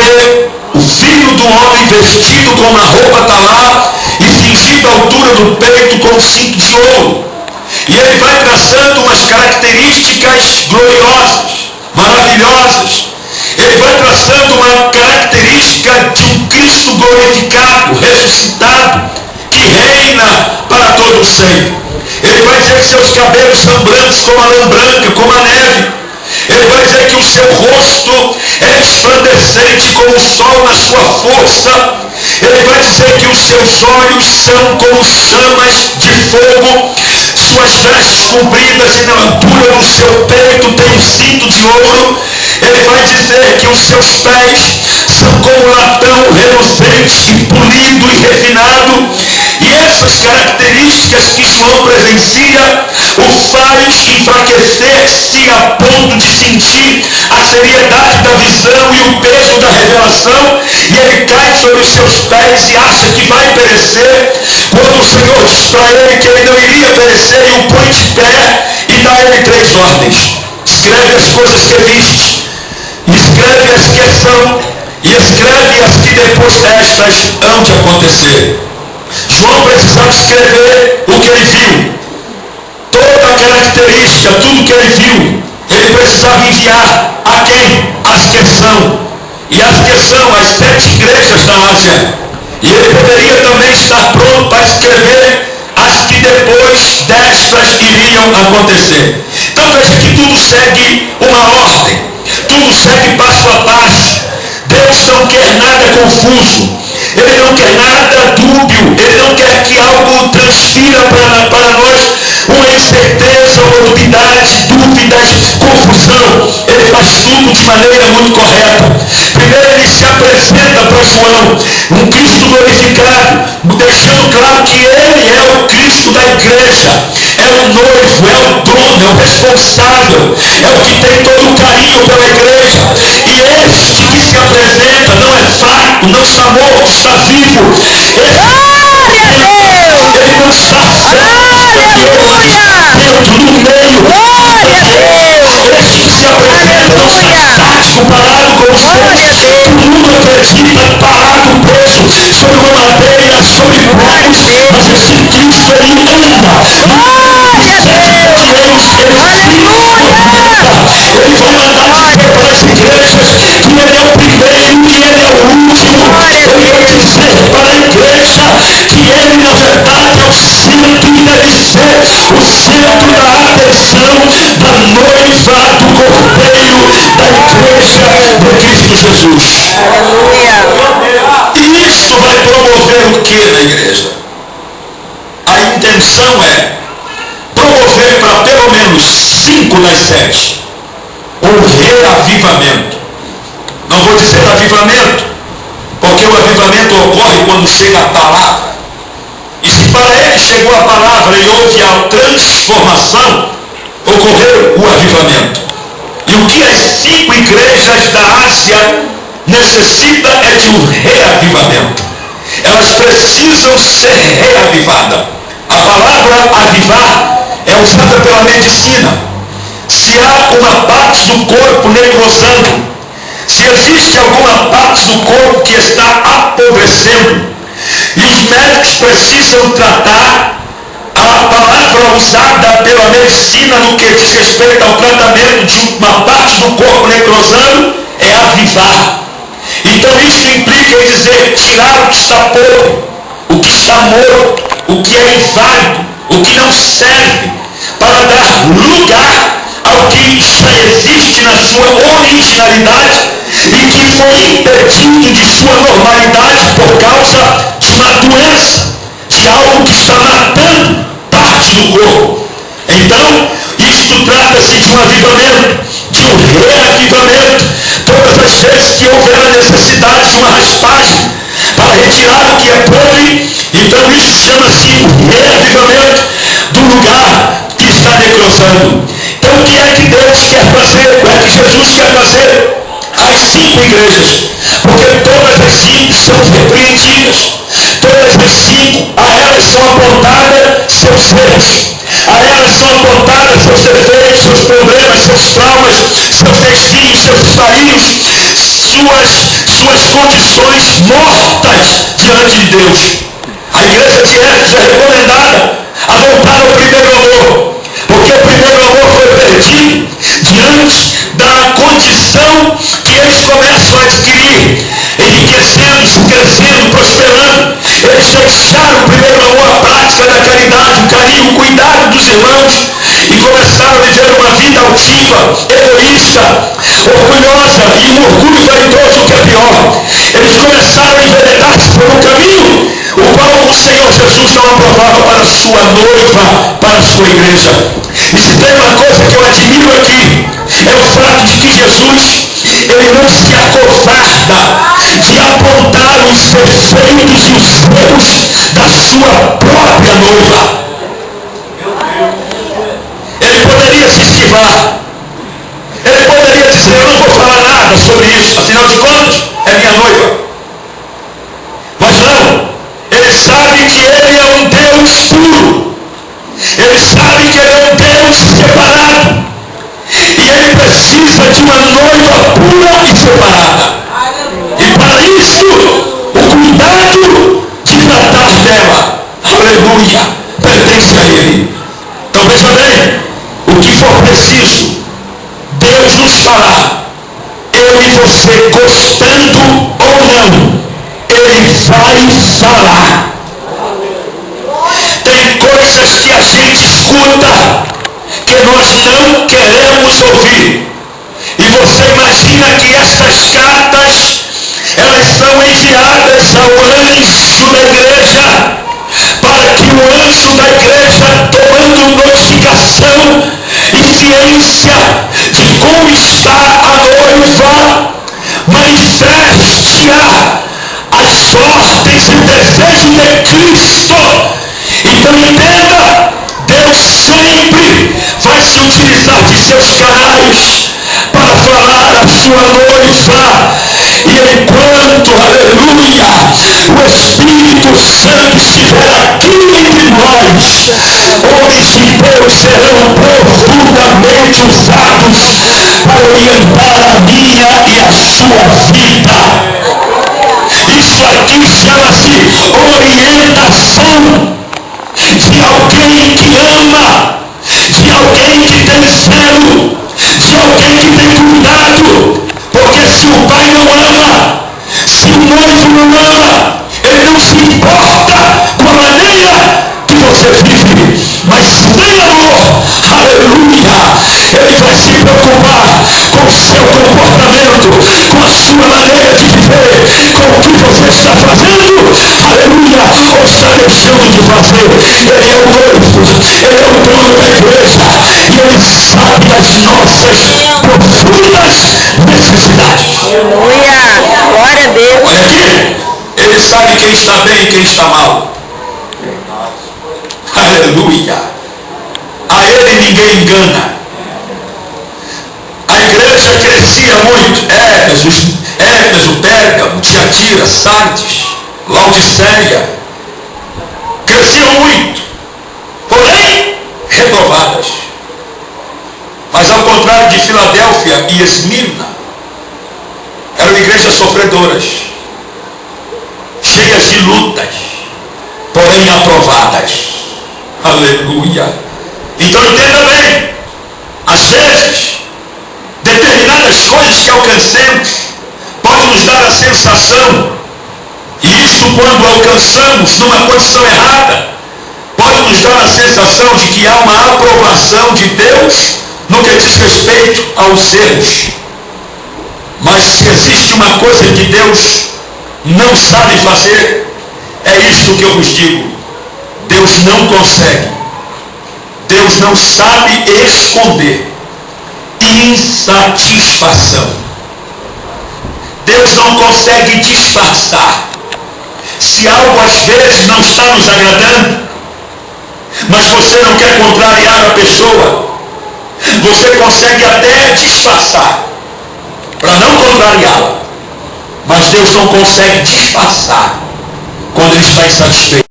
vê o Filho do Homem vestido com uma roupa talá e cingido à altura do peito com um cinto de ouro. E ele vai traçando umas características gloriosas, maravilhosas. Ele vai traçando uma característica de um Cristo glorificado, ressuscitado, que reina para todo sempre. Ele vai dizer que seus cabelos são brancos como a lã branca, como a neve. Ele vai dizer que o seu rosto é resplandecente como o sol na sua força. Ele vai dizer que os seus olhos são como chamas de fogo. Suas vestes compridas e na altura do seu peito tem um cinto de ouro. Ele vai dizer que os seus pés são como latão reluzente e polido e refinado. E essas características que João presencia o faz enfraquecer-se a ponto de sentir a seriedade da visão e o peso da revelação, e ele cai sobre os seus pés e acha que vai perecer, quando o Senhor diz para ele que ele não iria perecer, e o põe de pé e dá a ele 3 ordens: escreve as coisas que viste, escreve as que são, e escreve as que depois destas hão de acontecer. João precisava escrever o que ele viu, toda a característica, tudo que ele viu. Ele precisava enviar a quem? As que são. E as que são as 7 igrejas da Ásia. E ele poderia também estar pronto para escrever as que depois destas iriam acontecer. Então veja que tudo segue uma ordem, tudo segue passo a passo. Deus não quer nada confuso. Ele não quer nada dúbio. Ele não quer que algo transfira para nós uma incerteza, uma novidade, dúvidas, confusão. Ele faz tudo de maneira muito correta. Primeiro ele se apresenta para João, um Cristo glorificado, deixando claro que ele é o Cristo da igreja, é o noivo, é o dono, é o responsável, é o que tem todo o carinho pela igreja. E este que se apresenta não é fraco, não está morto, está vivo. Ele não está dentro do meio. Este que se apresenta não está estático, parado como sempre. Todo mundo acredita, parado, preso, sobre uma madeira, sobre blocos, mas esse Cristo ele anda. Ele vai mandar dizer para as igrejas que ele é o primeiro, que ele é o último. Ele vai dizer para a igreja que ele na verdade é o centro e deve ser o centro da atenção da noiva do cordeiro da igreja de Cristo Jesus. E isso vai promover o que na igreja? A intenção é promover para pelo menos 5 das 7 um reavivamento. Não vou dizer avivamento, porque o avivamento ocorre quando chega a palavra. E se para ele chegou a palavra e houve a transformação, ocorreu o avivamento. E o que as 5 igrejas da Ásia necessitam é de um reavivamento. Elas precisam ser reavivadas. A palavra avivar é usada pela medicina. Se há uma parte do corpo necrosando, se existe alguma parte do corpo que está apodrecendo, e os médicos precisam tratar, a palavra usada pela medicina no que diz respeito ao tratamento de uma parte do corpo necrosando é avivar. Então isso implica em dizer tirar o que está podre, o que está morto, o que é inválido, o que não serve, para dar lugar ao que já existe na sua originalidade e que foi impedido de sua normalidade por causa de uma doença, de algo que está matando parte do corpo. Então, isto trata-se de um avivamento, de um reavivamento. Todas as vezes que houver a necessidade de uma raspagem para retirar o que é podre, então isso chama-se reavivamento do lugar que está necrosando. Então o que é que Deus quer fazer? O que é que Jesus quer fazer? As 5 igrejas, porque todas as 5 são repreendidas, todas as 5 a elas são apontadas seus erros, a elas são apontadas seus defeitos, seus problemas, seus traumas, seus desvios, seus desvarios, suas suas condições mortas diante de Deus. A igreja de Éfeso é recomendada a voltar ao primeiro amor, porque o primeiro amor foi perdido diante da condição que eles começam a adquirir, enriquecendo, crescendo, prosperando. Eles deixaram o primeiro amor, a prática da caridade, o carinho, o cuidado dos irmãos, e começaram a viver uma vida altiva, egoísta, orgulhosa e um orgulho vaidoso, o que é pior. Eles começaram a enveredar-se por um caminho o qual o Senhor Jesus não aprovava para a sua noiva, para a sua igreja. E se tem uma coisa que eu admiro aqui, é o fato de que Jesus, ele não se acovarda de apontar os defeitos e os erros da sua própria noiva. Ele poderia se esquivar. Ele poderia dizer, eu não vou falar nada sobre isso, afinal de contas, é minha noiva. Mas não. Ele sabe que ele é um Deus puro. Ele sabe que ele é um Deus separado. E ele precisa de uma noiva pura e separada. E para isso, o cuidado de tratar dela, aleluia, pertence a ele. Então veja bem, o que for preciso, Deus nos fará. Eu e você, gostando ou não, ele vai falar. Tem coisas que a gente escuta que nós não queremos ouvir. E você imagina que essas cartas, elas são enviadas ao anjo da igreja, para que o anjo da igreja, tomando notificação e ciência de como está a noiva, manifeste as ordens e o desejo de Cristo. Então entenda, Deus sempre vai se utilizar de seus canais para falar à sua noiva. E enquanto, aleluia, o Espírito Santo estiver aqui entre nós, homens de Deus serão profundamente usados para orientar a minha e a sua vida. Isso aqui chama-se orientação de alguém que ama, de alguém que tem zelo, de alguém que tem cuidado. Porque se o pai não ama, se o noivo não ama, ele não se importa com a maneira que você vive. Mas se tem amor, aleluia, ele vai se preocupar com o seu comportamento, com a sua maneira de viver, com o que você está fazendo, aleluia, ou está deixando de fazer. Ele é o noivo, ele é o dono da igreja, e ele sabe das nossas profundas necessidades. Aleluia, glória a Deus. Olha aqui, ele sabe quem está bem e quem está mal. Aleluia. A ele ninguém engana. A igreja crescia muito. Éfeso, Pérgamo, Tiatira, Sardes, Laodiceia. Cresciam muito, porém reprovadas. Mas ao contrário de Filadélfia e Esmirna, eram igrejas sofredoras, cheias de lutas, porém aprovadas. Aleluia. Então entenda bem, às vezes determinadas coisas que alcancemos podem nos dar a sensação, e isso quando alcançamos numa condição errada, pode nos dar a sensação de que há uma aprovação de Deus no que diz respeito aos erros. Mas se existe uma coisa que Deus não sabe fazer, é isto que eu vos digo: Deus não consegue, Deus não sabe esconder insatisfação. Deus não consegue disfarçar. Se algo às vezes não está nos agradando, mas você não quer contrariar a pessoa, você consegue até disfarçar para não contrariá-la. Mas Deus não consegue disfarçar quando ele está insatisfeito.